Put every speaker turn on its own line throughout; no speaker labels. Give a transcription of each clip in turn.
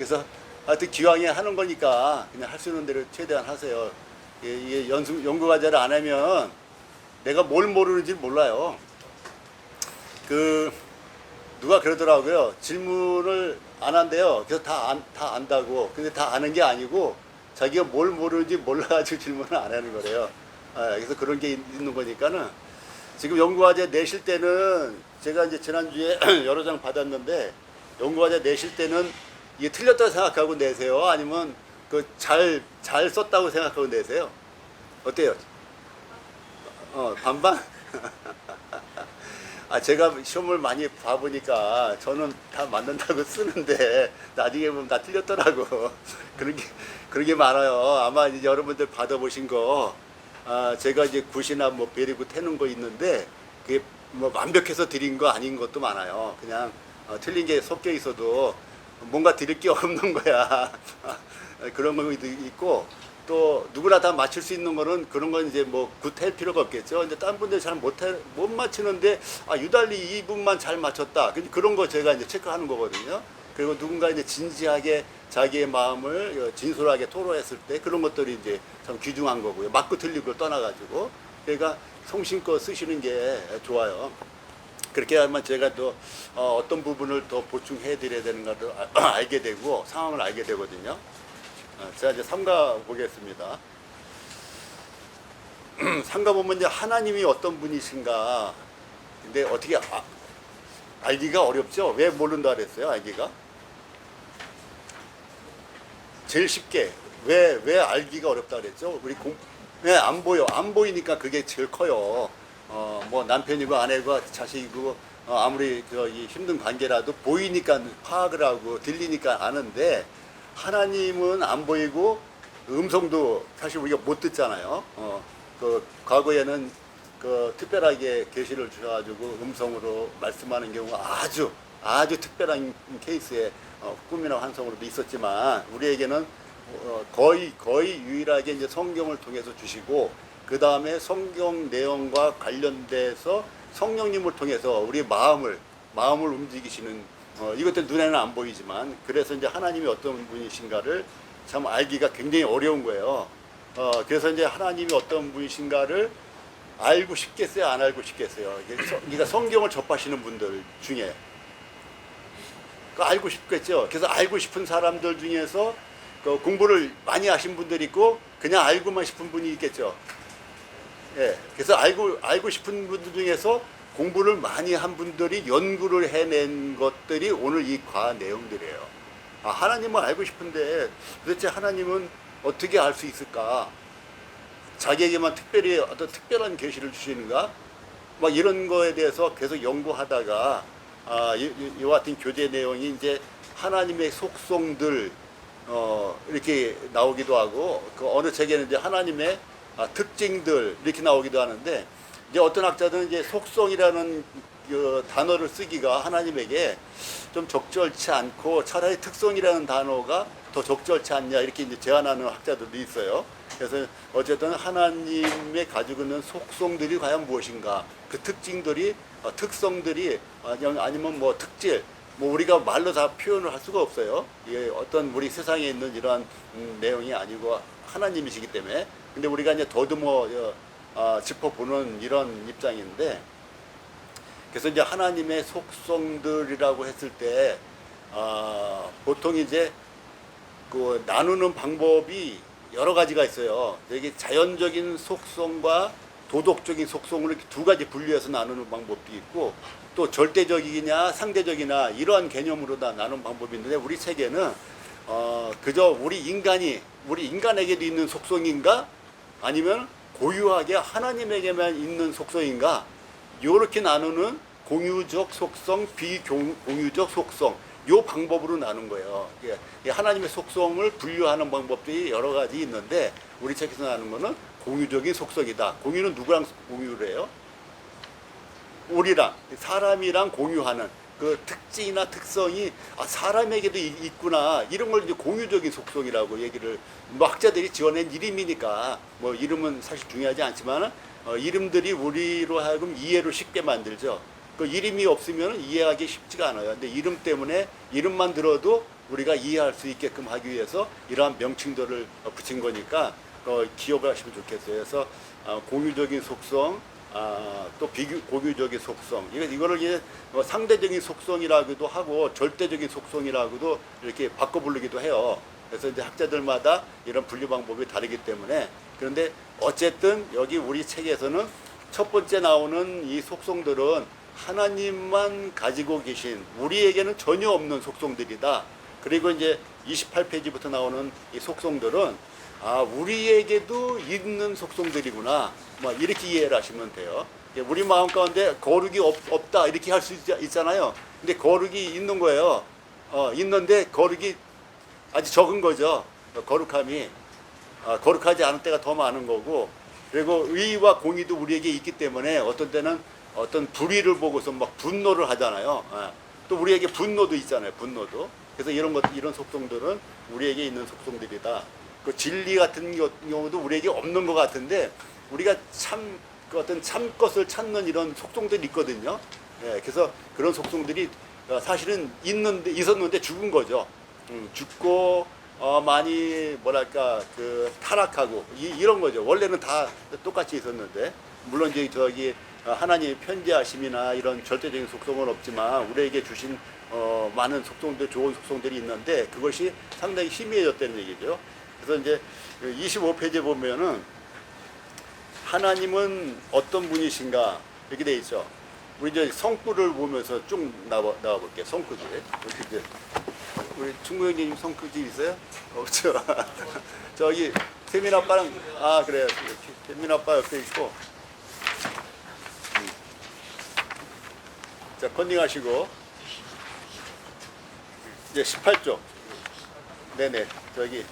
그래서 하여튼 기왕에 하는 거니까 그냥 할 수 있는 대로 최대한 하세요. 이게 연구 과제를 안 하면 내가 뭘 모르는지 몰라요. 그 누가 그러더라고요. 질문을 안 한대요. 그래서 다 안다고. 근데 다 아는 게 아니고 자기가 뭘 모르는지 몰라가지고 질문을 안 하는 거래요. 그래서 그런 게 있는 거니까는 지금 연구과제 내실 때는 제가 이제 지난주에 여러 장 받았는데 연구과제 내실 때는 이게 틀렸다고 생각하고 내세요? 아니면 그 잘 썼다고 생각하고 내세요? 어때요? 반반? 제가 시험을 많이 봐보니까 저는 다 맞는다고 쓰는데 나중에 보면 다 틀렸더라고. 그런 게 많아요. 아마 이제 여러분들 받아보신 거, 제가 이제 굿이나 뭐 베리굿 해놓은 거 있는데 그게 뭐 완벽해서 드린 거 아닌 것도 많아요. 그냥 틀린 게 섞여 있어도 뭔가 드릴 게 없는 거야. 그런 거 있고 또 누구나 다 맞출 수 있는 거는 그런 건 이제 뭐 굿할 필요가 없겠죠. 근데 다른 분들 잘 못 맞히는데 유달리 이분만 잘 맞췄다. 그런 거 제가 이제 체크하는 거거든요. 그리고 누군가 이제 진지하게 자기의 마음을 진솔하게 토로했을 때 그런 것들이 이제 참 귀중한 거고요. 맞고 틀린 걸 떠나가지고. 그러니까 성심껏 쓰시는 게 좋아요. 그렇게 하면 제가 또 어떤 부분을 더 보충해 드려야 되는가를 알게 되고 상황을 알게 되거든요. 제가 이제 삼가 보겠습니다. 삼가 보면 이제 하나님이 어떤 분이신가. 근데 어떻게 알기가 어렵죠? 왜 모른다 그랬어요? 알기가? 제일 쉽게 왜 알기가 어렵다 그랬죠? 왜 안 보여? 안 보이니까 그게 제일 커요. 뭐 남편이고 아내고 자식이고 아무리 이 힘든 관계라도 보이니까 파악을 하고 들리니까 아는데 하나님은 안 보이고 음성도 사실 우리가 못 듣잖아요. 그 과거에는 그 특별하게 계시를 주셔가지고 음성으로 말씀하는 경우가 아주 특별한 케이스에 꿈이나 환상으로도 있었지만 우리에게는 거의 유일하게 이제 성경을 통해서 주시고 그 다음에 성경 내용과 관련돼서 성령님을 통해서 우리 마음을 움직이시는 이것도 눈에는 안 보이지만 그래서 이제 하나님이 어떤 분이신가를 참 알기가 굉장히 어려운 거예요. 그래서 이제 하나님이 어떤 분이신가를 알고 싶겠어요, 안 알고 싶겠어요? 그러니까 성경을 접하시는 분들 중에 알고 싶겠죠. 그래서 알고 싶은 사람들 중에서 공부를 많이 하신 분들이 있고 그냥 알고만 싶은 분이 있겠죠. 예, 그래서 알고 싶은 분들 중에서 공부를 많이 한 분들이 연구를 해낸 것들이 오늘 이 과 내용들이에요. 하나님을 알고 싶은데 도대체 하나님은 어떻게 알 수 있을까? 자기에게만 특별히 어떤 특별한 계시를 주시는가? 막 이런 거에 대해서 계속 연구하다가 이와 같은 교재 내용이 이제 하나님의 속성들 이렇게 나오기도 하고 그 어느 책에는 이제 하나님의 특징들 이렇게 나오기도 하는데 이제 어떤 학자들은 이제 속성이라는 그 단어를 쓰기가 하나님에게 좀 적절치 않고 차라리 특성이라는 단어가 더 적절치 않냐 이렇게 이제 제안하는 학자들도 있어요. 그래서 어쨌든 하나님의 가지고 있는 속성들이 과연 무엇인가, 그 특징들이 특성들이 아니면 뭐 특질, 뭐 우리가 말로 다 표현을 할 수가 없어요. 이게 어떤 우리 세상에 있는 이러한 내용이 아니고 하나님이시기 때문에. 근데 우리가 이제 더듬어 짚어보는 이런 입장인데, 그래서 이제 하나님의 속성들이라고 했을 때 보통 이제 그 나누는 방법이 여러 가지가 있어요. 이게 자연적인 속성과 도덕적인 속성을 이렇게 두 가지 분류해서 나누는 방법도 있고 또 절대적이냐 상대적이냐 이러한 개념으로 다 나누는 방법이 있는데 우리 책에는 그저 우리 인간에게도 있는 속성인가 아니면 고유하게 하나님에게만 있는 속성인가 이렇게 나누는 공유적 속성, 비공유적 속성 요 방법으로 나눈 거예요. 하나님의 속성을 분류하는 방법들이 여러 가지 있는데 우리 책에서 나누는 거는 공유적인 속성이다. 공유는 누구랑 공유를 해요? 우리랑 사람이랑 공유하는 그 특징이나 특성이 사람에게도 있구나 이런 걸 이제 공유적인 속성이라고 얘기를 뭐 학자들이 지어낸 이름이니까 뭐 이름은 사실 중요하지 않지만 이름들이 우리로 하여금 이해를 쉽게 만들죠. 그 이름이 없으면 이해하기 쉽지가 않아요. 근데 이름 때문에 이름만 들어도 우리가 이해할 수 있게끔 하기 위해서 이러한 명칭들을 붙인 거니까 기억을 하시면 좋겠어요. 그래서 공유적인 속성, 또 고유적인 속성, 이거를 이제 상대적인 속성이라고도 하고 절대적인 속성이라고도 이렇게 바꿔 부르기도 해요. 그래서 이제 학자들마다 이런 분류 방법이 다르기 때문에, 그런데 어쨌든 여기 우리 책에서는 첫 번째 나오는 이 속성들은 하나님만 가지고 계신, 우리에게는 전혀 없는 속성들이다. 그리고 이제 28페이지부터 나오는 이 속성들은 우리에게도 있는 속성들이구나, 뭐 이렇게 이해를 하시면 돼요. 우리 마음 가운데 거룩이 없다 이렇게 할 수 있잖아요. 근데 거룩이 있는 거예요. 있는데 거룩이 아주 적은 거죠. 거룩함이 거룩하지 않은 때가 더 많은 거고, 그리고 의와 공의도 우리에게 있기 때문에 어떤 때는 어떤 불의를 보고서 막 분노를 하잖아요. 또 우리에게 분노도 있잖아요. 분노도. 그래서 이런 속성들은 우리에게 있는 속성들이다. 그 진리 같은 경우도 우리에게 없는 것 같은데, 우리가 그 어떤 참 것을 찾는 이런 속성들이 있거든요. 그래서 그런 속성들이 사실은 있었는데 죽은 거죠. 죽고 많이 뭐랄까 타락하고 이런 거죠. 원래는 다 똑같이 있었는데, 물론 이제 하나님의 편지하심이나 이런 절대적인 속성은 없지만 우리에게 주신 많은 속성들, 좋은 속성들이 있는데 그것이 상당히 희미해졌다는 얘기죠. 그래서 이제 25페이지에 보면은 하나님은 어떤 분이신가 이렇게 돼 있죠. 우리 이제 성구를 보면서 쭉 나와 볼게요. 성구지. 우리 충무 형님 성구지 있어요? 없죠. 저기 세민 아빠랑 그래요. 세민 아빠 옆에 있고. 자, 컨닝하시고 이제 18쪽. 네네. 저기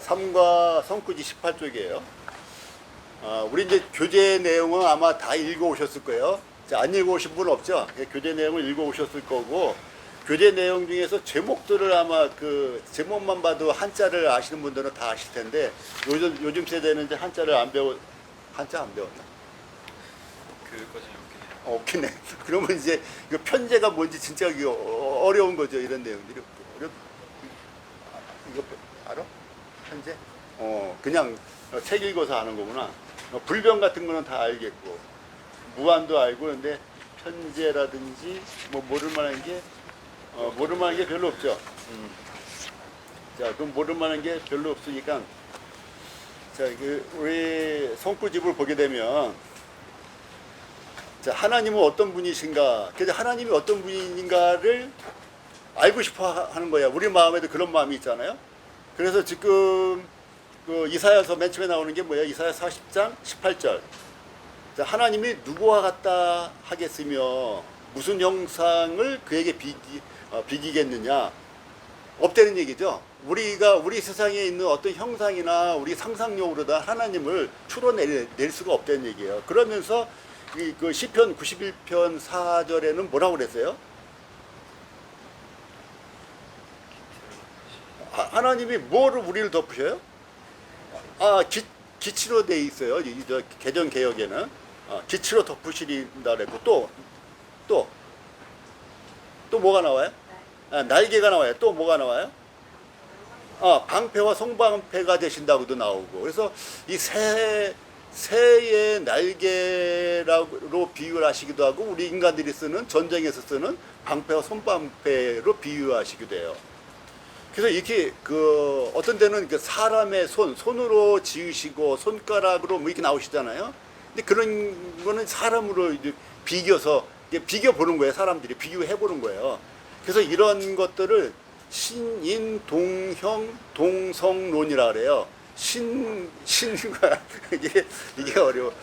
3과 성구지 18쪽이에요. 우리 이제 교재 내용은 아마 다 읽어오셨을 거예요. 자, 안 읽어오신 분 없죠? 교재 내용을 읽어오셨을 거고, 교재 내용 중에서 제목들을 아마 그 제목만 봐도 한자를 아시는 분들은 다 아실 텐데, 요즘 세대는 이제 한자 안 배웠나?
그것까지
없긴 해. 그러면 이제 이거 편제가 뭔지 진짜 어려운 거죠. 이런 내용들이. 이거 알아? 편제? 그냥 책 읽어서 아는 거구나. 불변 같은 거는 다 알겠고, 무한도 알고, 근데 편제라든지 모를 만한 게 별로 없죠. 자, 그럼 모를 만한 게 별로 없으니까, 자, 우리 성구집을 보게 되면, 자, 하나님은 어떤 분이신가? 그래서 하나님이 어떤 분인가를 알고 싶어 하는 거야. 우리 마음에도 그런 마음이 있잖아요. 그래서 지금 그 이사야서 맨 처음에 나오는 게 뭐야? 이사야 40장 18절. 자, 하나님이 누구와 같다 하겠으며 무슨 형상을 그에게 비기겠느냐? 없다는 얘기죠. 우리 세상에 있는 어떤 형상이나 우리 상상력으로 다 하나님을 추론낼 수가 없다는 얘기예요. 그러면서 그 시편 91편 4절에는 뭐라고 그랬어요? 하나님이 뭐를 우리를 덮으셔요? 기치로 돼 있어요. 개정 개혁에는 기치로 덮으시린다 그랬고, 또 뭐가 나와요? 날개가 나와요. 또 뭐가 나와요? 방패와 송방패가 되신다고도 나오고. 그래서 이 새의 날개로 비유를 하시기도 하고, 우리 인간들이 쓰는 전쟁에서 쓰는 방패와 손방패로 비유하시기도 해요. 그래서 이렇게 어떤 데는 사람의 손으로 지으시고 손가락으로 이렇게 나오시잖아요. 근데 그런 거는 사람으로 이제 비교 보는 거예요. 사람들이 비교해 보는 거예요. 그래서 이런 것들을 신인 동형 동성론이라 그래요. 신과 이게 어려워.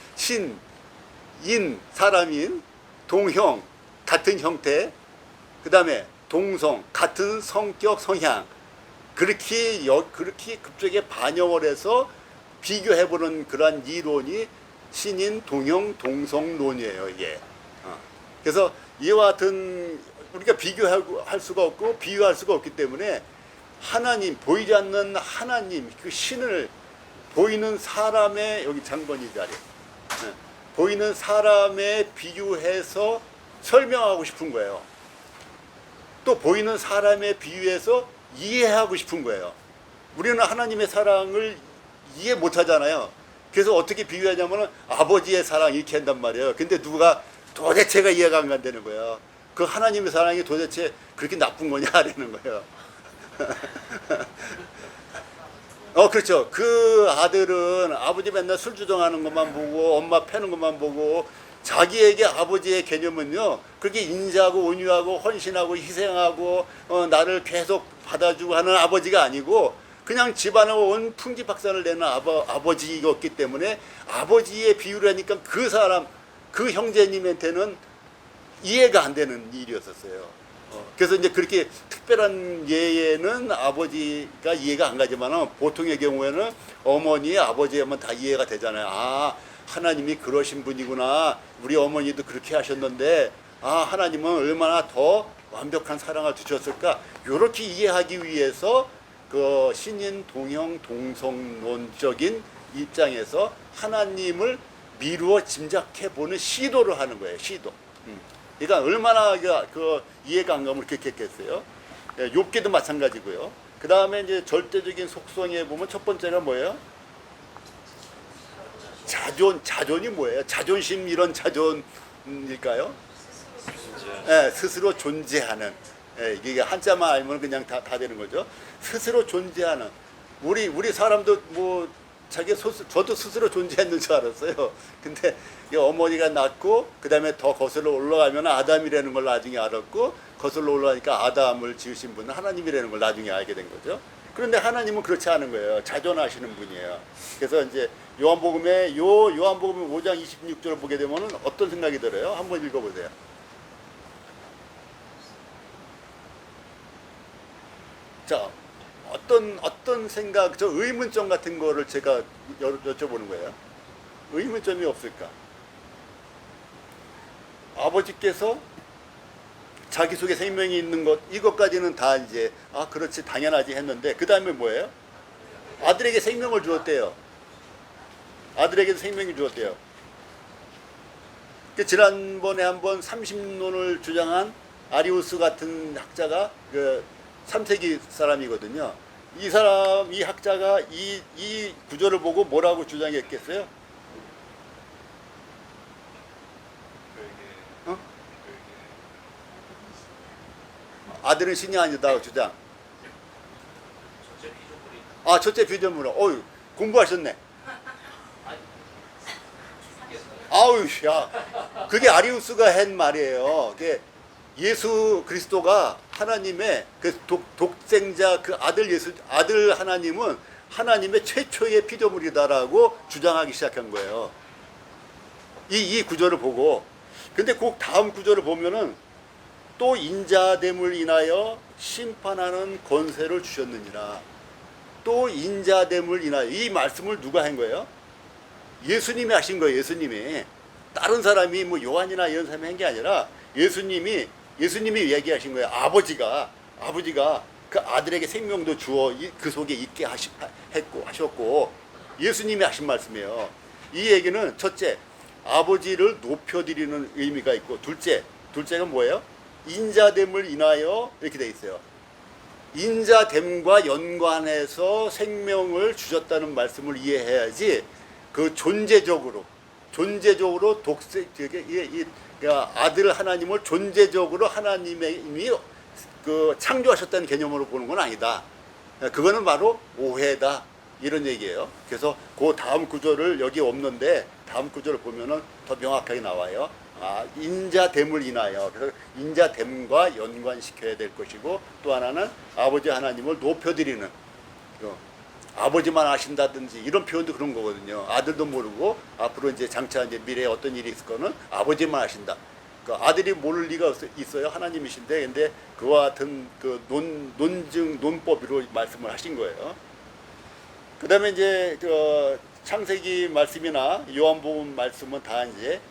사람인, 동형 같은 형태, 그 다음에 동성 같은 성격 성향, 그렇게 그쪽에 반영을 해서 비교해보는 그러한 이론이 신인 동형 동성론이에요. 이게. 그래서 이와 같은 우리가 비교할 수가 없고 비유할 수가 없기 때문에 하나님, 보이지 않는 하나님, 그 신을 보이는 사람의, 여기 장본이 자리, 보이는 사람에 비유해서 설명하고 싶은 거예요. 또 보이는 사람에 비유해서 이해하고 싶은 거예요. 우리는 하나님의 사랑을 이해 못 하잖아요. 그래서 어떻게 비유하냐면 아버지의 사랑 이렇게 한단 말이에요. 근데 누가 도대체가 이해가 안 간다는 거예요. 그 하나님의 사랑이 도대체 그렇게 나쁜 거냐 하려는 거예요. 그렇죠. 그 아들은 아버지 맨날 술 주정하는 것만 보고 엄마 패는 것만 보고 자기에게 아버지의 개념은요, 그렇게 인자하고 온유하고 헌신하고 희생하고 나를 계속 받아주고 하는 아버지가 아니고 그냥 집안에 온 풍지박산을 내는 아버지였기 때문에 아버지의 비유를 하니까 그 사람, 그 형제님한테는 이해가 안 되는 일이었었어요. 그래서 이제 그렇게 특별한 예에는 아버지가 이해가 안 가지만 보통의 경우에는 어머니의 아버지하면 다 이해가 되잖아요. 아, 하나님이 그러신 분이구나. 우리 어머니도 그렇게 하셨는데, 아, 하나님은 얼마나 더 완벽한 사랑을 주셨을까. 이렇게 이해하기 위해서 그 신인 동형 동성론적인 입장에서 하나님을 미루어 짐작해 보는 시도를 하는 거예요. 시도. 그러니까 얼마나 그 이해가 안 가면 그렇게 했겠어요. 욥기도 마찬가지고요. 그 다음에 이제 절대적인 속성에 보면 첫 번째가 뭐예요? 자존이 뭐예요? 자존심 이런 자존일까요? 네, 스스로 존재하는. 네, 이게 한자만 알면 그냥 다 되는 거죠. 스스로 존재하는. 우리 사람도 뭐 저도 스스로 존재했는 줄 알았어요. 근데 어머니가 낳고 그 다음에 더 거슬러 올라가면 아담이라는 걸 나중에 알았고, 거슬러 올라가니까 아담을 지으신 분은 하나님이라는 걸 나중에 알게 된 거죠. 그런데 하나님은 그렇지 않은 거예요. 자존하시는 분이에요. 그래서 이제 요한복음의 5장 26절을 보게 되면 어떤 생각이 들어요? 한번 읽어보세요. 자, 어떤 생각, 저 의문점 같은 거를 제가 여쭤보는 거예요. 의문점이 없을까? 아버지께서 자기 속에 생명이 있는 것, 이것까지는 다 이제, 아, 그렇지, 당연하지 했는데, 그 다음에 뭐예요? 아들에게 생명을 주었대요. 아들에게도 생명을 주었대요. 지난번에 한번 30논을 주장한 아리우스 같은 학자가 그 3세기 사람이거든요. 이 학자가 이 구조를 보고 뭐라고 주장했겠어요? 아들은 신이 아니다 주장. 첫째 피조물은. 어유 공부하셨네. 아우, 야, 그게 아리우스가 한 말이에요. 그게 예수 그리스도가 하나님의 그 독생자 그 아들 하나님은 하나님의 최초의 피조물이다라고 주장하기 시작한 거예요. 이 구조를 보고. 근데 그 다음 구조를 보면은 또 인자됨을 인하여 심판하는 권세를 주셨느니라. 또 인자됨을 인하여. 이 말씀을 누가 한 거예요? 예수님이 하신 거예요. 예수님이. 다른 사람이 뭐 요한이나 이런 사람이 한 게 아니라 예수님이 얘기하신 거예요. 아버지가 그 아들에게 생명도 주어 그 속에 있게 하셨고 예수님이 하신 말씀이에요. 이 얘기는 첫째, 아버지를 높여드리는 의미가 있고, 둘째가 뭐예요? 인자됨을 인하여 이렇게 돼 있어요. 인자됨과 연관해서 생명을 주셨다는 말씀을 이해해야지 그 존재적으로 아들 하나님을 존재적으로 하나님이 그 창조하셨다는 개념으로 보는 건 아니다. 그거는 바로 오해다. 이런 얘기예요. 그래서 그 다음 구조를 여기 없는데 다음 구조를 보면은 더 명확하게 나와요. 인자됨을 인하여. 그래서 인자됨과 연관시켜야 될 것이고, 또 하나는 아버지 하나님을 높여드리는, 아버지만 아신다든지 이런 표현도 그런 거거든요. 아들도 모르고 앞으로 이제 장차 이제 미래에 어떤 일이 있을 거는 아버지만 아신다. 그 아들이 모를 리가 있어요. 하나님이신데, 근데 그와 같은 그 논법으로 말씀을 하신 거예요. 그 다음에 이제 그 창세기 말씀이나 요한복음 말씀은 다 이제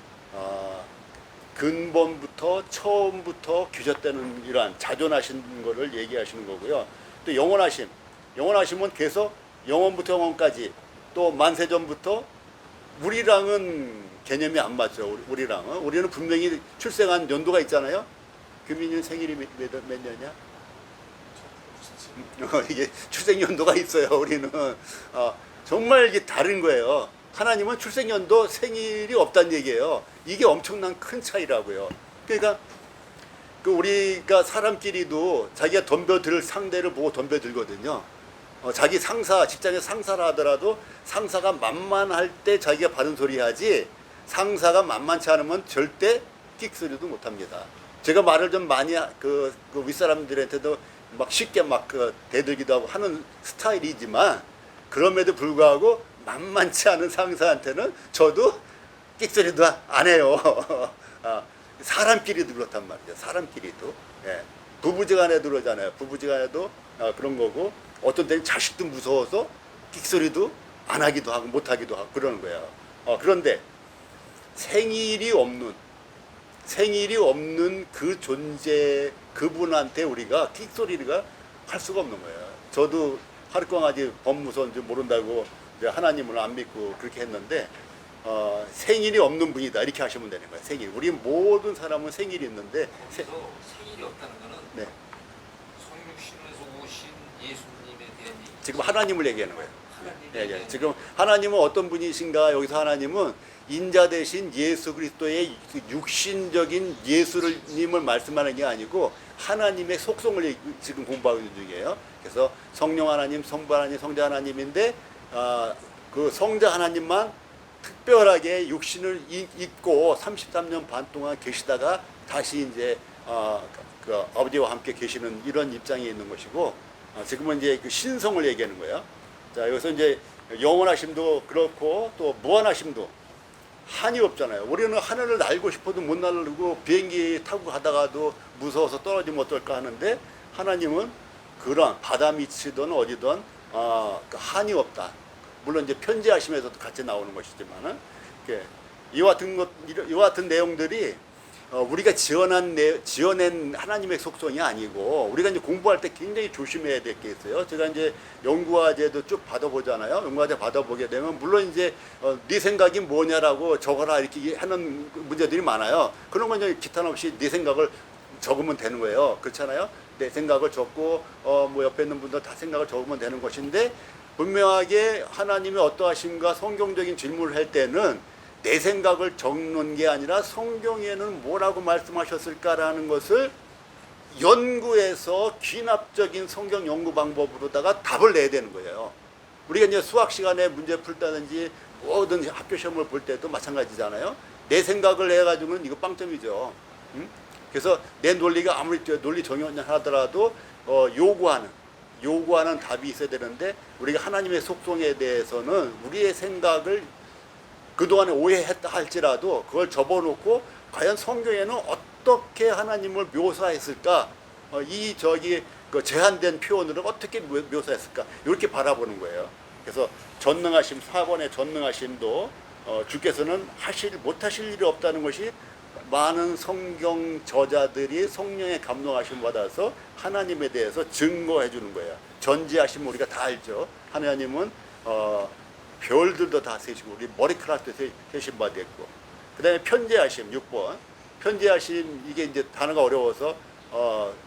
근본부터 처음부터 규셨되는 이러한 자존하신 거를 얘기하시는 거고요. 또 영원하심은 계속 영원부터 영원까지, 또 만세전부터. 우리랑은 개념이 안 맞죠. 우리는 분명히 출생한 연도가 있잖아요. 금인년 생일이 몇 년이야? 이게 출생연도가 있어요. 우리는 정말 이게 다른 거예요. 하나님은 출생연도 생일이 없다는 얘기예요. 이게 엄청난 큰 차이라고요. 그러니까 우리가 사람끼리도 자기가 덤벼들 상대를 보고 덤벼들거든요. 자기 상사, 직장의 상사라 하더라도 상사가 만만할 때 자기가 바른 소리 하지, 상사가 만만치 않으면 절대 끽소리도 못합니다. 제가 말을 좀 많이 그 윗사람들한테도 막 쉽게 막 대들기도 하고 하는 스타일이지만, 그럼에도 불구하고 만만치 않은 상사한테는 저도 끽소리도 안 해요. 사람끼리도 그렇단 말이죠. 사람끼리도. 예. 부부지간에도 그러잖아요. 부부지간에도 그런 거고, 어떤 때는 자식도 무서워서 끽소리도 안 하기도 하고 못 하기도 하고 그러는 거예요. 그런데 생일이 없는 그 존재, 그분한테 우리가 끽소리가 할 수가 없는 거예요. 저도 하루까지 법무서인지 모른다고 이제 하나님을 안 믿고 그렇게 했는데, 생일이 없는 분이다 이렇게 하시면 되는 거예요. 생일. 우리 모든 사람은 생일이 있는데
생일이 없다는 거는
네.
성육신에서 오신 예수님에 대한 얘기.
지금 하나님을 얘기하는 거예요.
하나님에
예, 예.
대한
지금 하나님은 어떤 분이신가? 여기서 하나님은 인자 대신 예수 그리스도의 육신적인 예수님을 말씀하는 게 아니고 하나님의 속성을 지금 공부하고 있는 중이에요. 그래서 성령 하나님, 성부 하나님, 성자 하나님인데 그 성자 하나님만 특별하게 육신을 입고 33년 반 동안 계시다가 다시 이제 그 아버지와 함께 계시는 이런 입장에 있는 것이고, 지금은 이제 그 신성을 얘기하는 거예요. 자, 여기서 이제 영원하심도 그렇고 또 무한하심도 한이 없잖아요. 우리는 하늘을 날고 싶어도 못 날고 비행기 타고 가다가도 무서워서 떨어지면 어떨까 하는데, 하나님은 그런 바다 밑이든 어디든 한이 없다. 물론 이제 편지하심에서도 같이 나오는 것이지만은, 이와 같은 내용들이 우리가 지어낸 하나님의 속성이 아니고, 우리가 이제 공부할 때 굉장히 조심해야 될 게 있어요. 제가 이제 연구화제도 쭉 받아보잖아요. 연구화제 받아보게 되면, 물론 이제 네 생각이 뭐냐라고 적어라 이렇게 하는 문제들이 많아요. 그런 건 이제 기탄 없이 네 생각을 적으면 되는 거예요. 그렇잖아요. 내 생각을 적고 뭐 옆에 있는 분들 다 생각을 적으면 되는 것인데, 분명하게 하나님의 어떠하심과 성경적인 질문을 할 때는 내 생각을 적는 게 아니라 성경에는 뭐라고 말씀하셨을까라는 것을 연구해서 귀납적인 성경 연구 방법으로다가 답을 내야 되는 거예요. 우리가 이제 수학 시간에 문제 풀다든지 모든 학교 시험을 볼 때도 마찬가지잖아요. 내 생각을 해가지고는 이거 빵점이죠. 그래서 내 논리가 아무리 논리 정연하더라도 요구하는 답이 있어야 되는데, 우리가 하나님의 속성에 대해서는 우리의 생각을 그동안에 오해했다 할지라도 그걸 접어놓고 과연 성경에는 어떻게 하나님을 묘사했을까, 그 제한된 표현으로 어떻게 묘사했을까, 이렇게 바라보는 거예요. 그래서 전능하심, 4번의 전능하심도 주께서는 못하실 일이 없다는 것이 많은 성경 저자들이 성령의 감동하심 받아서 하나님에 대해서 증거해 주는 거예요. 전지하심 우리가 다 알죠. 하나님은 별들도 다 세시고 우리 머리카락도 세신 바 됐고, 그 다음에 편재하심 6번. 편재하심, 이게 이제 단어가 어려워서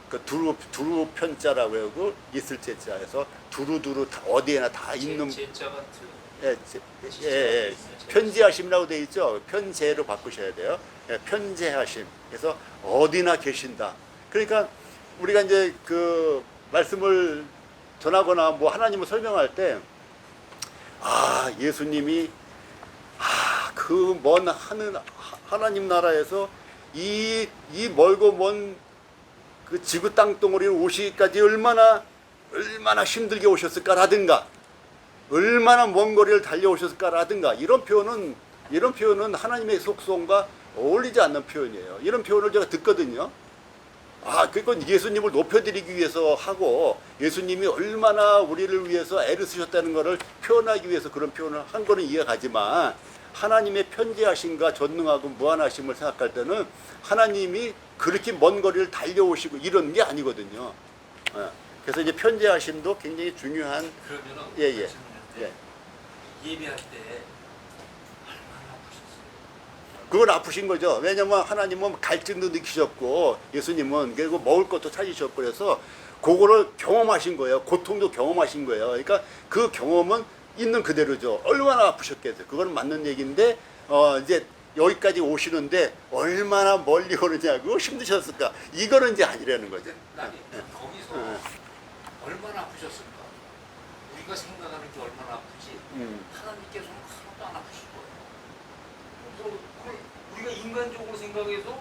그 두루 편자라고 하고 있을 제자 해서 두루두루 어디에나 다 있는
제자가
예. 편지하심이라고 되어 있죠. 편재로 바꾸셔야 돼요. 예, 편재하심. 그래서 어디나 계신다. 그러니까 우리가 이제 그 말씀을 전하거나 뭐 하나님을 설명할 때, 예수님이 그 먼 하나님 나라에서 이 멀고 먼 그 지구 땅덩어리를 오시기까지 얼마나 힘들게 오셨을까라든가, 얼마나 먼 거리를 달려오셨을까라든가, 이런 표현은 하나님의 속성과 어울리지 않는 표현이에요. 이런 표현을 제가 듣거든요. 그건 예수님을 높여드리기 위해서 하고, 예수님이 얼마나 우리를 위해서 애를 쓰셨다는 것을 표현하기 위해서 그런 표현을 한 거는 이해가 가지만, 하나님의 편지하심과 전능하고 무한하심을 생각할 때는 하나님이 그렇게 먼 거리를 달려오시고 이런 게 아니거든요. 그래서 이제 편지하심도 굉장히 중요한.
그러면은
예.
예배할 때 얼마나 아프셨어요?
그건 아프신 거죠. 왜냐면 하나님은 갈증도 느끼셨고 예수님은 그리고 먹을 것도 찾으셨고 그래서 그거를 경험하신 거예요. 고통도 경험하신 거예요. 그러니까 그 경험은 있는 그대로죠. 얼마나 아프셨겠어요. 그건 맞는 얘기인데 이제 여기까지 오시는데 얼마나 멀리 오느냐고 힘드셨을까. 이거는 이제 아니라는 거죠.
나니 거기서 얼마나 아프셨을까? 우리가 생각하는 게 얼마나 아프지 하나님께서는 하나도 안 아프실 거예요. 그래서 그걸 우리가 인간적으로 생각해서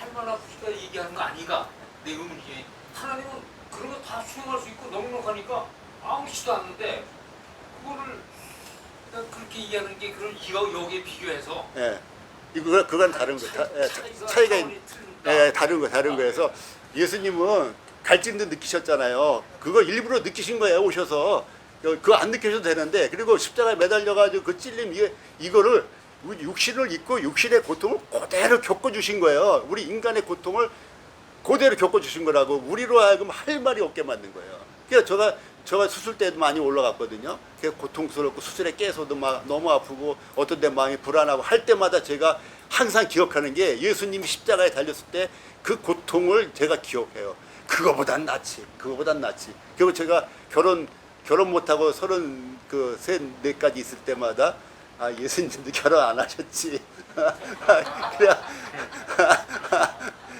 얼마나 아프실까 얘기하는 거 아니가? 내 의문이 하나님은 그런 거 다 수용할 수 있고 넉넉하니까 아무렇지도 않는데 그거를 그냥 그렇게 얘기하는 게 그런 여기에 비교해서
예. 그건 다른 거. 차이가 다른 거여서 예수님은 갈증도 느끼셨잖아요. 그거 일부러 느끼신 거예요. 오셔서 그거 안 느끼셔도 되는데 그리고 십자가에 매달려가지고 그 찔림 이거를 육신을 입고 육신의 고통을 그대로 겪어주신 거예요. 우리 인간의 고통을 그대로 겪어주신 거라고 우리로 하여금 할 말이 없게 만든 거예요. 그러니까 제가 수술 때도 많이 올라갔거든요. 그래서 고통스럽고 수술에 깨서도 막 너무 아프고 어떤 데 마음이 불안하고 할 때마다 제가 항상 기억하는 게 예수님이 십자가에 달렸을 때 그 고통을 제가 기억해요. 그거보단 낫지. 그리고 제가 결혼 못하고 33, 4까지 있을 때마다 예수님도 결혼 안 하셨지. 그래.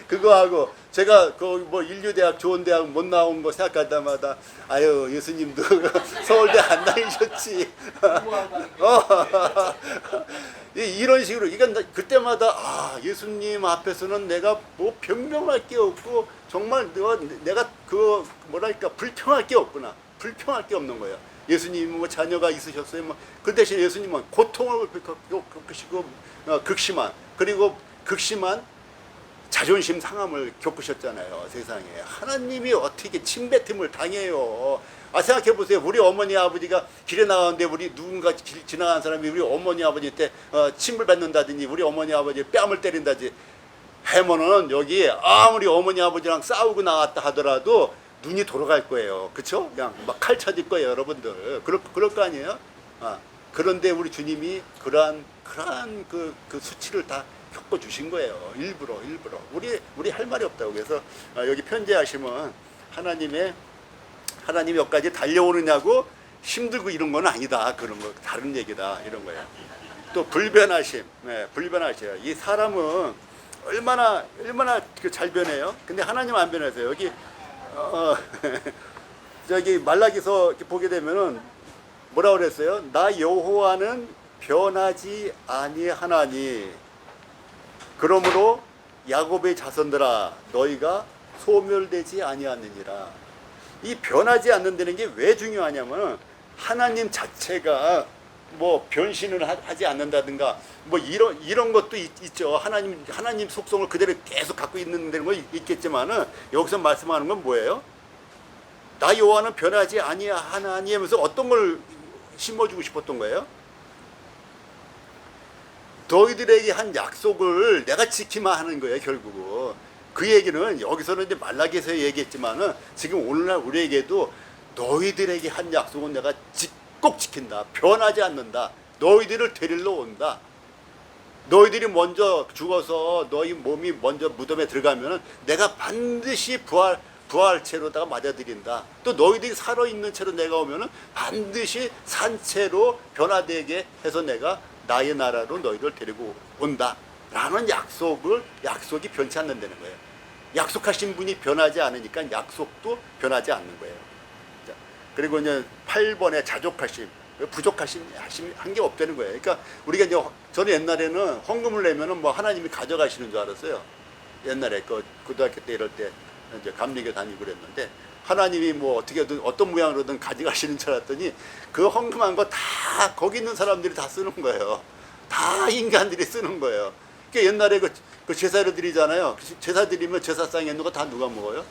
그거 하고 제가 그 뭐 인류대학 좋은 대학 못 나온 거 생각할 때마다 아유 예수님도 서울대 안 다니셨지. 이런 식으로 이건 그때마다 예수님 앞에서는 내가 뭐 변명할 게 없고 정말 내가 그 뭐랄까 불평할 게 없구나. 불평할 게 없는 거예요. 예수님 뭐 자녀가 있으셨어요. 뭐 그 대신 예수님은 고통을 겪으시고 극심한 자존심 상함을 겪으셨잖아요. 세상에 하나님이 어떻게 침뱉음을 당해요. 생각해 보세요. 우리 어머니 아버지가 길에 나가는데 우리 누군가 지나가는 사람이 우리 어머니 아버지한테 침을 뱉는다든지 우리 어머니 아버지 뺨을 때린다든지 하면은 여기 아무리 어머니 아버지랑 싸우고 나왔다 하더라도 눈이 돌아갈 거예요. 그렇죠? 그냥 막 칼 찾을 거예요, 여러분들. 그럴 거 아니에요? 그런데 우리 주님이 그러한 그 수치를 다 겪어주신 거예요. 일부러. 우리 할 말이 없다고. 그래서 여기 편지하시면 하나님이 여기까지 달려오느냐고 힘들고 이런 건 아니다. 그런 거 다른 얘기다. 이런 거예요. 또 불변하심. 불변하셔요. 이 사람은 얼마나 잘 변해요. 근데 하나님 안 변하세요. 여기 저기 말라기서 이렇게 보게 되면은 뭐라 그랬어요? 나 여호와는 변하지 아니하나니 그러므로 야곱의 자손들아 너희가 소멸되지 아니하느니라. 이 변하지 않는다는 게 왜 중요하냐면 하나님 자체가 뭐 변신을 하지 않는다든가 뭐 이런 것도 있죠. 하나님 속성을 그대로 계속 갖고 있는 데는 뭐 있겠지만은 여기서 말씀하는 건 뭐예요? 나 여호와는 변하지 아니하나니 하면서 어떤 걸 심어주고 싶었던 거예요? 너희들에게 한 약속을 내가 지키만 하는 거예요, 결국은. 그 얘기는 여기서는 이제 말라기에서 얘기했지만은 지금 오늘날 우리에게도 너희들에게 한 약속은 내가 꼭 지킨다. 변하지 않는다. 너희들을 데리러 온다. 너희들이 먼저 죽어서 너희 몸이 먼저 무덤에 들어가면은 내가 반드시 부활체로다가 맞아들인다. 또 너희들이 살아있는 채로 내가 오면은 반드시 산채로 변화되게 해서 내가 나의 나라로 너희를 데리고 온다. 라는 약속이 변치 않는다는 거예요. 약속하신 분이 변하지 않으니까 약속도 변하지 않는 거예요. 자, 그리고 이제 8번에 자족하심, 부족하심 한 게 없다는 거예요. 그러니까 우리가 이제 저는 옛날에는 헌금을 내면은 뭐 하나님이 가져가시는 줄 알았어요. 옛날에 그 고등학교 때 이럴 때 이제 감리교 다니고 그랬는데 하나님이 뭐 어떻게든 어떤 모양으로든 가져가시는 줄 알았더니 그 헌금한 거 다 거기 있는 사람들이 다 쓰는 거예요. 다 인간들이 쓰는 거예요. 그러니까 옛날에 그 제사를 드리잖아요. 제사 드리면 제사상에 있는 거 다 누가 먹어요?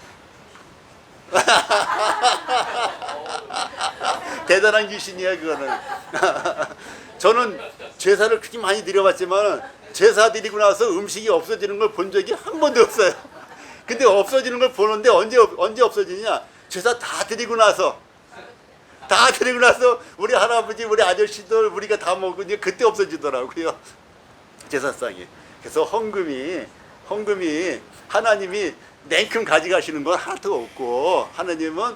대단한 귀신이야 그거는. 저는 제사를 그렇게 많이 드려봤지만 제사 드리고 나서 음식이 없어지는 걸 본 적이 한 번도 없어요. 근데 없어지는 걸 보는데 언제 없어지냐? 제사 다 드리고 나서 우리 할아버지 우리 아저씨들 우리가 다 먹고 이제 그때 없어지더라고요. 제사상이. 그래서 헌금이 하나님이 냉큼 가져가시는 건 하나도 없고, 하나님은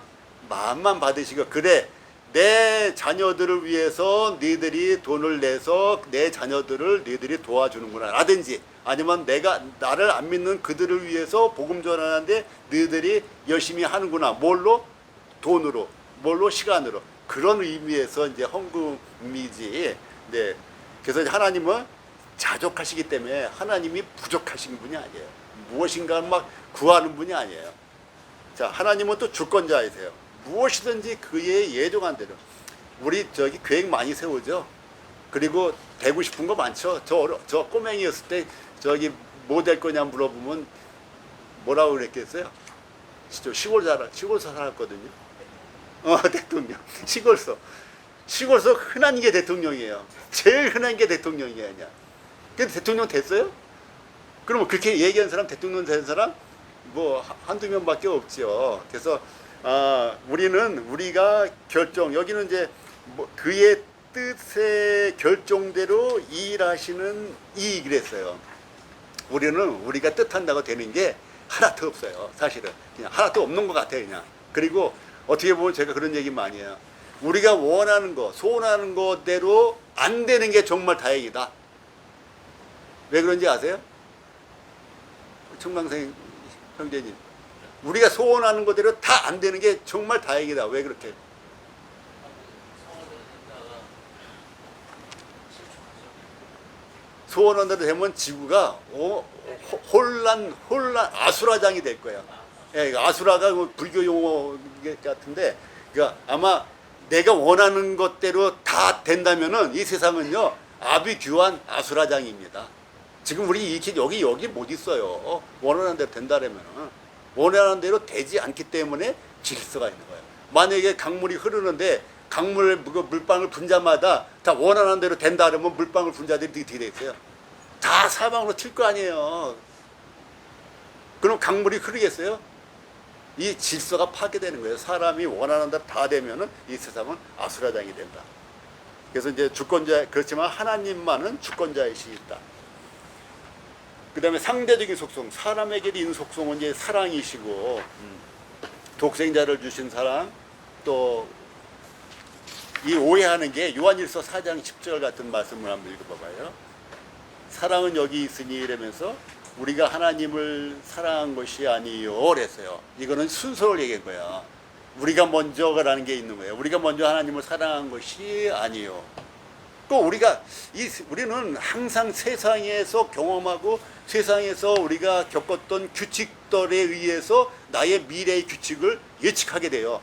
마음만 받으시고, 그래 내 자녀들을 위해서 너희들이 돈을 내서 내 자녀들을 너희들이 도와주는구나 라든지, 아니면 내가 나를 안 믿는 그들을 위해서 복음 전하는데 너희들이 열심히 하는구나, 뭘로? 돈으로, 뭘로? 시간으로. 그런 의미에서 이제 헌금이지. 네. 그래서 하나님은 자족하시기 때문에 하나님이 부족하신 분이 아니에요. 무엇인가 막 구하는 분이 아니에요. 자, 하나님은 또 주권자이세요. 무엇이든지 그의 예정한 대로. 우리 저기 계획 많이 세우죠. 그리고 되고 싶은 거 많죠. 저 꼬맹이였을 때 저기 뭐 될 거냐 물어보면 뭐라고 그랬겠어요? 시골서 살았거든요. 대통령. 시골서 흔한 게 대통령이에요. 제일 흔한 게 대통령이에요. 그냥. 근데 대통령 됐어요? 그러면 그렇게 얘기한 사람, 대통령 된 사람 뭐 한두 명밖에 없죠. 그래서 우리가 여기는 이제 뭐 그의 뜻의 결정대로 일하시는 이익이랬어요. 우리가 뜻한다고 되는 게 하나도 없어요. 사실은 그냥 하나도 없는 것 같아요. 그냥. 그리고 어떻게 보면 제가 그런 얘기 많이 해요. 우리가 원하는 거, 소원하는 거대로 안 되는 게 정말 다행이다. 왜 그런지 아세요? 청강생 형제님, 우리가 소원하는 거대로 다 안 되는 게 정말 다행이다. 왜 그렇게? 소원한 대로 되면 지구가 혼란 아수라장이 될 거야. 예, 아수라가 불교 용어 같은데, 그러니까 아마 내가 원하는 것대로 다 된다면은 이 세상은요 아비규환 아수라장입니다. 지금 우리 이렇게 여기 못 있어요. 원하는 대로 된다라면은, 원하는 대로 되지 않기 때문에 질서가 있는 거예요. 만약에 강물이 흐르는데 물방울 분자마다 다 원하는 대로 된다 그러면 물방울 분자들이 어떻게 되겠어요? 다 사방으로 튈 거 아니에요. 그럼 강물이 흐르겠어요? 이 질서가 파괴되는 거예요. 사람이 원하는 대로 다 되면은 이 세상은 아수라장이 된다. 그래서 이제 그렇지만 하나님만은 주권자이시다. 그 다음에 상대적인 속성, 사람에게 있는 속성은 이제 사랑이시고, 독생자를 주신 사랑, 또 이 오해하는 게 요한일서 4장 10절 같은 말씀을 한번 읽어봐봐요. 사랑은 여기 있으니 이러면서 우리가 하나님을 사랑한 것이 아니요 그랬어요. 이거는 순서를 얘기한 거야. 우리가 먼저라는 게 있는 거예요. 우리가 먼저 하나님을 사랑한 것이 아니요. 또 우리는 항상 세상에서 경험하고 세상에서 우리가 겪었던 규칙들에 의해서 나의 미래의 규칙을 예측하게 돼요.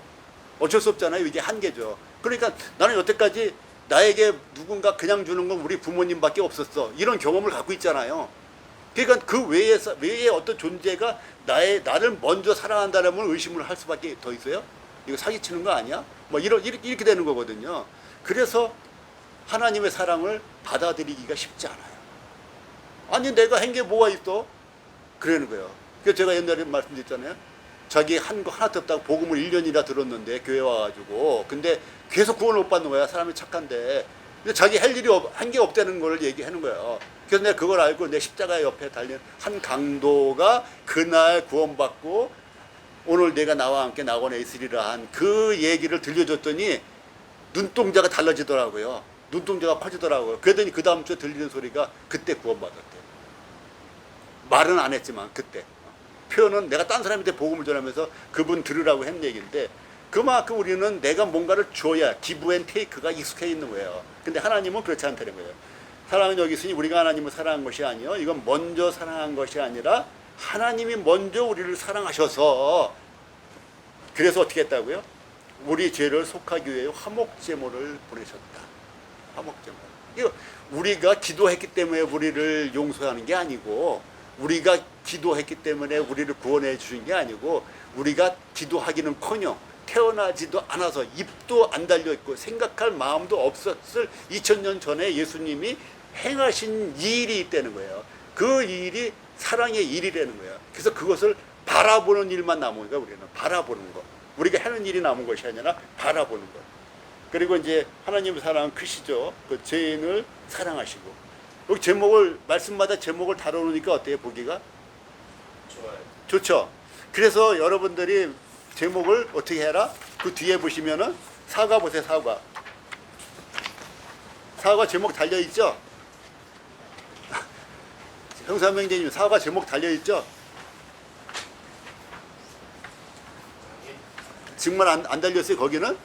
어쩔 수 없잖아요. 이게 한계죠. 그러니까 나는 여태까지 나에게 누군가 그냥 주는 건 우리 부모님밖에 없었어. 이런 경험을 갖고 있잖아요. 그러니까 그 외에 어떤 존재가 나를 먼저 사랑한다라면 의심을 할 수밖에 더 있어요? 이거 사기치는 거 아니야? 뭐 이렇게 되는 거거든요. 그래서 하나님의 사랑을 받아들이기가 쉽지 않아요. 아니 내가 한 게 뭐가 있어? 그러는 거예요. 그래서 제가 옛날에 말씀드렸잖아요. 자기 한 거 하나도 없다고 복음을 1년이나 들었는데 교회 와가지고 근데 계속 구원을 못 받는 거야. 사람이 착한데. 근데 자기 할 일이 한 게 없다는 걸 얘기하는 거예요. 그래서 내가 그걸 알고 내 십자가 옆에 달린 한 강도가 그날 구원받고 오늘 내가 나와 함께 낙원에 있으리라 한 그 얘기를 들려줬더니 눈동자가 달라지더라고요. 눈동자가 커지더라고요. 그러더니 그 다음 주에 들리는 소리가 그때 구원받았대. 말은 안 했지만 그때. 표현은 내가 딴 사람한테 복음을 전하면서 그분 들으라고 한 얘기인데 그만큼 우리는 내가 뭔가를 줘야 기브 앤 테이크가 익숙해 있는 거예요. 근데 하나님은 그렇지 않다는 거예요. 사랑은 여기 있으니 우리가 하나님을 사랑한 것이 아니요. 이건 먼저 사랑한 것이 아니라 하나님이 먼저 우리를 사랑하셔서 그래서 어떻게 했다고요? 우리 죄를 속하기 위해 화목제물을 보내셨다. 화목제물. 이거 우리가 기도했기 때문에 우리를 용서하는 게 아니고 우리가 기도했기 때문에 우리를 구원해 주신 게 아니고 우리가 기도하기는커녕 태어나지도 않아서 입도 안 달려있고 생각할 마음도 없었을 2000년 전에 예수님이 행하신 일이 있다는 거예요. 그 일이 사랑의 일이라는 거예요. 그래서 그것을 바라보는 일만 남은 거예요. 우리는 바라보는 거. 우리가 하는 일이 남은 것이 아니라 바라보는 것. 그리고 이제 하나님의 사랑은 크시죠. 그 죄인을 사랑하시고 여기 제목을 말씀마다 제목을 다뤄놓으니까 어때요 보기가?
좋아요.
좋죠. 그래서 여러분들이 제목을 어떻게 해라? 그 뒤에 보시면은 사과 보세요. 사과 제목 달려 있죠? 형사명제님 사과 제목 달려 있죠? 정말 안 달렸어요 거기는?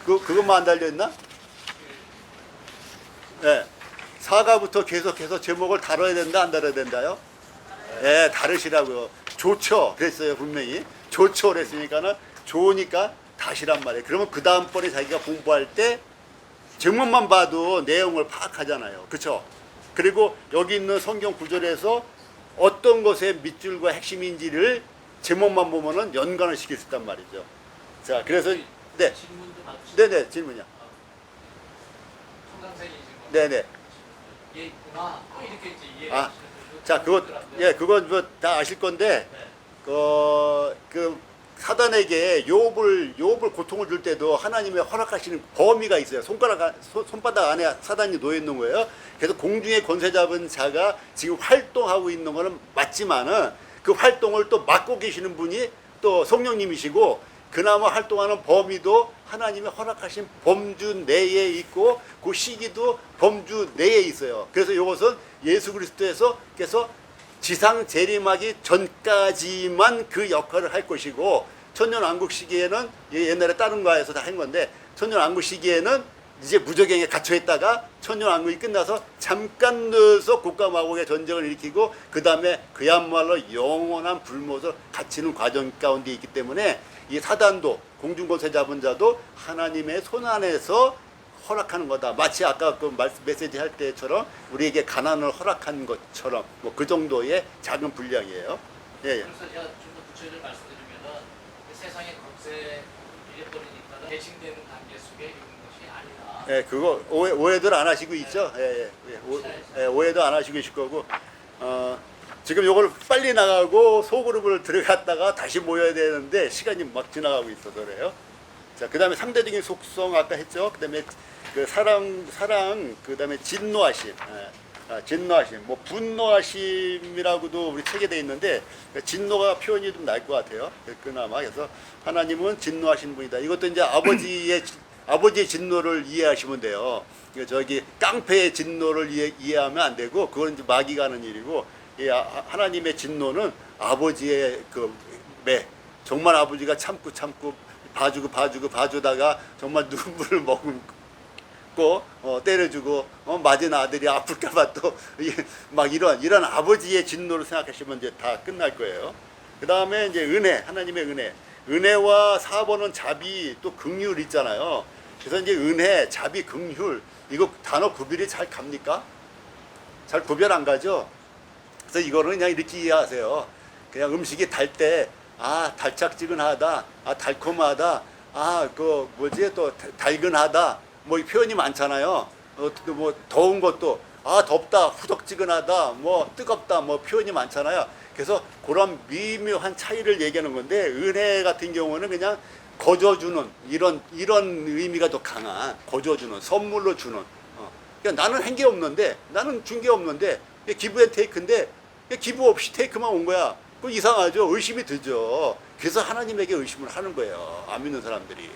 그것만 안 달려 있나? 네. 사과부터 계속해서 제목을 다뤄야 된다 안 다뤄야 된다요? 네, 다르시라고요. 좋죠. 그랬어요 분명히. 좋죠. 그랬으니까는 좋으니까 다시란 말이에요. 그러면 그 다음번에 자기가 공부할 때 제목만 봐도 내용을 파악하잖아요. 그렇죠? 그리고 여기 있는 성경 구절에서 어떤 것의 밑줄과 핵심인지를 제목만 보면은 연관을 시킬 수 있단 말이죠. 자, 그래서 네,
질문도 받으시죠.
네네 질문이요.
청강생이신 거.
네네.
예, 있구나. 또 이렇게 이제 이해.
아, 자, 그건 뭐 다 아실 건데, 그 사단에게 욥을 고통을 줄 때도 하나님의 허락하시는 범위가 있어요. 손바닥 안에 사단이 놓여 있는 거예요. 그래서 공중의 권세 잡은 자가 지금 활동하고 있는 거는 맞지만은 그 활동을 또 맡고 계시는 분이 또 성령님이시고 그나마 활동하는 범위도 하나님의 허락하신 범주 내에 있고 그 시기도 범주 내에 있어요. 그래서 이것은 예수 그리스도에서 지상 재림하기 전까지만 그 역할을 할 것이고 천년왕국 시기에는 옛날에 다른 과에서 다 한 건데 천년왕국 시기에는 이제 무적행에 갇혀 있다가 천년왕국이 끝나서 잠깐 넣어서 국가마국의 전쟁을 일으키고 그 다음에 그야말로 영원한 불못을 갇히는 과정 가운데 있기 때문에 이 사단도 공중권세 잡은 자도 하나님의 손 안에서 허락하는 거다. 마치 아까 그 메시지 할 때처럼 우리에게 가난을 허락한 것처럼 뭐 그 정도의 작은 분량이에요. 예, 예.
그래서 제가 좀 더 구체적으로 말씀드리면은 그 세상의 겁세 잃어버리니까 대칭되는 관계 속에 있는 것이 아니라.
예, 그거 오해들 안 하시고 있죠? 예, 예. 오해도 안 하시고 있을 거고, 지금 요걸 빨리 나가고 소그룹을 들어갔다가 다시 모여야 되는데 시간이 막 지나가고 있어서 그래요. 자, 그 다음에 상대적인 속성 아까 했죠? 그 다음에 그 사랑, 그 다음에 진노하심. 진노하심. 뭐 분노하심이라고도 우리 책에 돼 있는데 진노가 표현이 좀 날 것 같아요. 그나마. 그래서 하나님은 진노하신 분이다. 이것도 이제 아버지의 진노를 이해하시면 돼요. 저기 깡패의 진노를 이해하면 안 되고 그건 이제 마귀가 하는 일이고 하나님의 진노는 아버지의 정말 아버지가 참고 봐주다가 정말 눈물을 머금고 때려주고 맞은 아들이 아플까봐 또 막 이런 아버지의 진노를 생각하시면 이제 다 끝날 거예요. 그 다음에 이제 하나님의 은혜와 4번은 자비 또 긍휼 있잖아요. 그래서 이제 은혜, 자비, 긍휼 이거 단어 구별이 잘 갑니까? 잘 구별 안 가죠? 그래서 이거는 그냥 이렇게 이해하세요. 그냥 음식이 달 때 달짝지근하다, 달콤하다, 또 달근하다, 뭐 표현이 많잖아요. 뭐 더운 것도 덥다, 후덕지근하다, 뭐 뜨겁다, 뭐 표현이 많잖아요. 그래서 그런 미묘한 차이를 얘기하는 건데 은혜 같은 경우는 그냥 거저주는 이런 의미가 더 강한 거저주는 선물로 주는. 그러니까 나는 한 게 없는데 나는 준 게 없는데 기브 앤 테이크인데 기브 없이 테이크만 온 거야. 그 이상하죠. 의심이 들죠. 그래서 하나님에게 의심을 하는 거예요. 안 믿는 사람들이.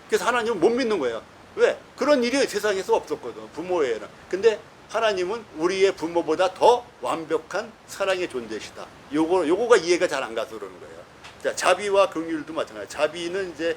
그래서 하나님은 못 믿는 거예요. 왜? 그런 일이 세상에서 없었거든. 부모에는. 근데 하나님은 우리의 부모보다 더 완벽한 사랑의 존재시다. 요거가 이해가 잘 안 가서 그러는 거예요. 자, 자비와 긍휼도 마찬가지. 자비는 이제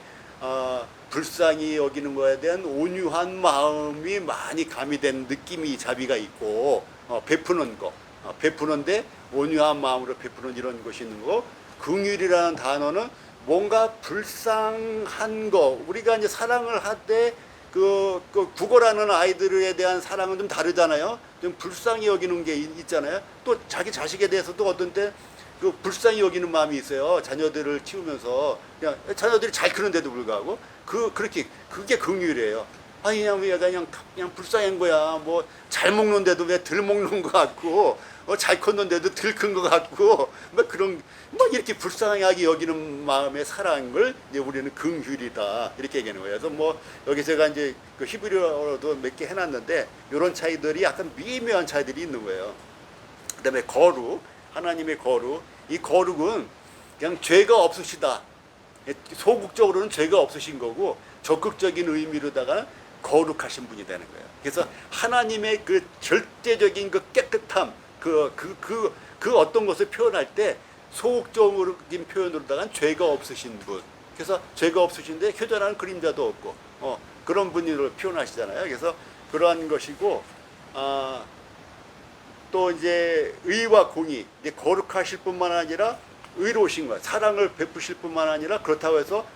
불쌍히 여기는 거에 대한 온유한 마음이 많이 가미된 느낌이 자비가 있고 베푸는 거. 베푸는데 온유한 마음으로 베푸는 이런 것이 있는 거. 긍휼이라는 단어는 뭔가 불쌍한 거. 우리가 이제 사랑을 할 때 그 구걸하는 아이들에 대한 사랑은 좀 다르잖아요. 좀 불쌍히 여기는 게 있잖아요. 또 자기 자식에 대해서도 어떤 때 그 불쌍히 여기는 마음이 있어요. 자녀들을 키우면서 그냥 자녀들이 잘 크는데도 불구하고 그게 긍휼이에요. 그냥 불쌍한 거야. 뭐 잘 먹는데도 왜 덜 먹는 것 같고 잘 컸는데도 덜 큰 것 같고 뭐 그런 뭐 이렇게 불쌍하게 여기는 마음의 사랑을 이제 우리는 긍휼이다 이렇게 얘기하는 거예요. 그래서 뭐 여기 제가 이제 그 히브리어로도 몇 개 해놨는데 이런 차이들이 약간 미묘한 차이들이 있는 거예요. 그다음에 거룩, 하나님의 거룩, 이 거룩은 그냥 죄가 없으시다. 소극적으로는 죄가 없으신 거고 적극적인 의미로다가 거룩하신 분이 되는 거예요. 그래서 하나님의 그 절대적인 그 깨끗함, 그 어떤 것을 표현할 때 소극적인 표현으로다가 죄가 없으신 분. 그래서 죄가 없으신데 효전하는 그림자도 없고, 그런 분으로 표현하시잖아요. 그래서 그러한 것이고, 또 이제 의와 공의, 이제 거룩하실 뿐만 아니라 의로우신 것, 사랑을 베푸실 뿐만 아니라 그렇다고 해서,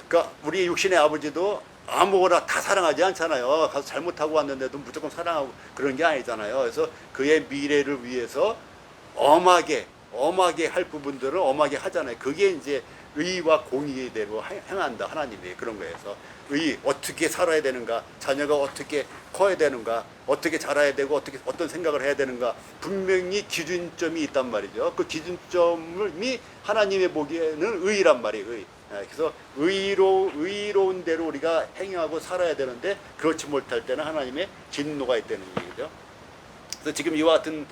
그러니까 우리 육신의 아버지도 아무거나 다 사랑하지 않잖아요. 가서 잘못하고 왔는데도 무조건 사랑하고 그런 게 아니잖아요. 그래서 그의 미래를 위해서 엄하게 할 부분들은 엄하게 하잖아요. 그게 이제 의와 공의대로 행한다. 하나님이 그런 거에서 의 어떻게 살아야 되는가, 자녀가 어떻게 커야 되는가, 어떻게 자라야 되고 어떤 생각을 해야 되는가 분명히 기준점이 있단 말이죠. 그 기준점이 하나님의 보기에는 의란 말이에요. 의. 그래서 의로운 대로 우리가 행하고 살아야 되는데 그렇지 못할 때는 하나님의 진노가 있다는 얘기죠. 그래서 지금 이와 같은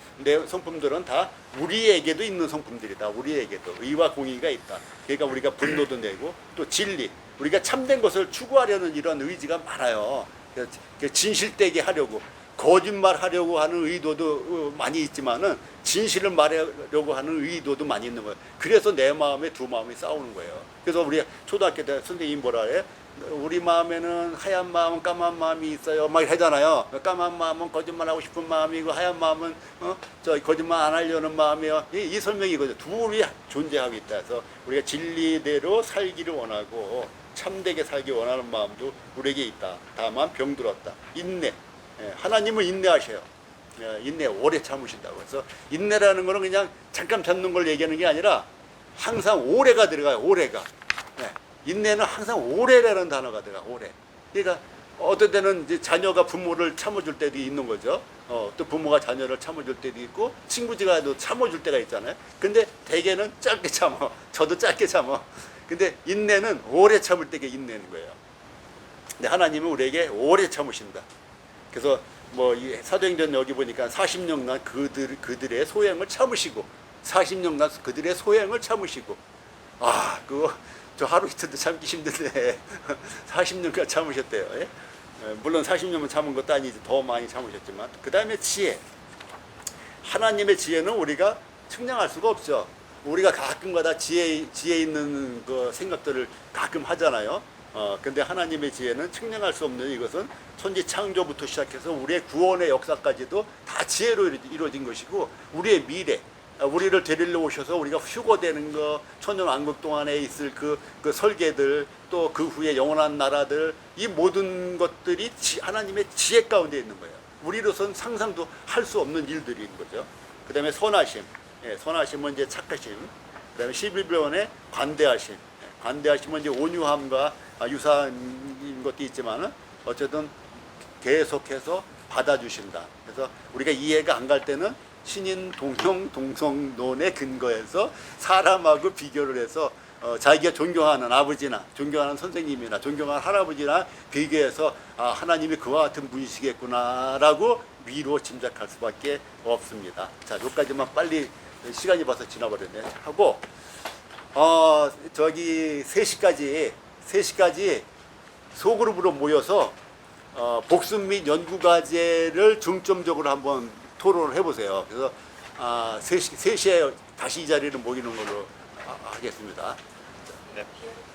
성품들은 다 우리에게도 있는 성품들이다. 우리에게도 의와 공의가 있다. 그러니까 우리가 분노도 내고 또 진리, 우리가 참된 것을 추구하려는 이런 의지가 많아요. 진실되게 하려고, 거짓말 하려고 하는 의도도 많이 있지만은 진실을 말하려고 하는 의도도 많이 있는 거예요. 그래서 내 마음에 두 마음이 싸우는 거예요. 그래서 우리 초등학교 때 선생님 뭐라 해? 우리 마음에는 하얀 마음, 까만 마음이 있어요. 막 하잖아요. 까만 마음은 거짓말하고 싶은 마음이고 하얀 마음은 거짓말 안 하려는 마음이요. 이 설명이거든요. 둘이 존재하고 있다 해서 우리가 진리대로 살기를 원하고 참되게 살기 원하는 마음도 우리에게 있다. 다만 병들었다. 인내. 하나님은 인내하셔요. 인내 오래 참으신다고. 그래서 인내라는 거는 그냥 잠깐 참는 걸 얘기하는 게 아니라 항상 오래가 들어가요. 오래가. 인내는 항상 오래라는 단어가 들어가. 오래. 그러니까 어떤 때는 이제 자녀가 부모를 참아줄 때도 있는 거죠. 또 부모가 자녀를 참아줄 때도 있고 친구지가도 참아줄 때가 있잖아요. 근데 대개는 짧게 참아. 저도 짧게 참아. 근데 인내는 오래 참을 때가 인내는 거예요. 근데 하나님은 우리에게 오래 참으신다. 그래서 뭐 이 사도행전 여기 보니까 40년간 그들의 소행을 참으시고 40년간 그들의 소행을 참으시고 그거 저 하루 이틀도 참기 힘든데 40년간 참으셨대요. 예? 물론 40년만 참은 것도 아니지 더 많이 참으셨지만 그 다음에 지혜. 하나님의 지혜는 우리가 측량할 수가 없죠. 우리가 가끔가다 지혜 있는 그 생각들을 가끔 하잖아요. 근데 하나님의 지혜는 측량할 수 없는 이것은 천지 창조부터 시작해서 우리의 구원의 역사까지도 다 지혜로 이루어진 것이고 우리의 미래, 우리를 데리러 오셔서 우리가 휴거되는 거, 천년왕국 동안에 있을 그 설계들, 또 그 후에 영원한 나라들, 이 모든 것들이 하나님의 지혜 가운데 있는 거예요. 우리로서는 상상도 할 수 없는 일들인 거죠. 그 다음에 선하심, 선하심은 이제 착하심, 그 다음에 11번의 관대하심, 관대하심은 이제 온유함과 유사한 것도 있지만은 어쨌든 계속해서 받아주신다. 그래서 우리가 이해가 안 갈 때는 신인 동형 동성론에 근거해서 사람하고 비교를 해서 자기가 존경하는 아버지나 존경하는 선생님이나 존경하는 할아버지나 비교해서 하나님이 그와 같은 분이시겠구나라고 미루어 짐작할 수밖에 없습니다. 자, 여기까지만 빨리 시간이 벌써 지나버렸네 하고 저기 3시까지 소그룹으로 모여서 복습 및 연구 과제를 중점적으로 한번 토론을 해보세요. 그래서 3시에 다시 이 자리를 모이는 걸로 하겠습니다.
네.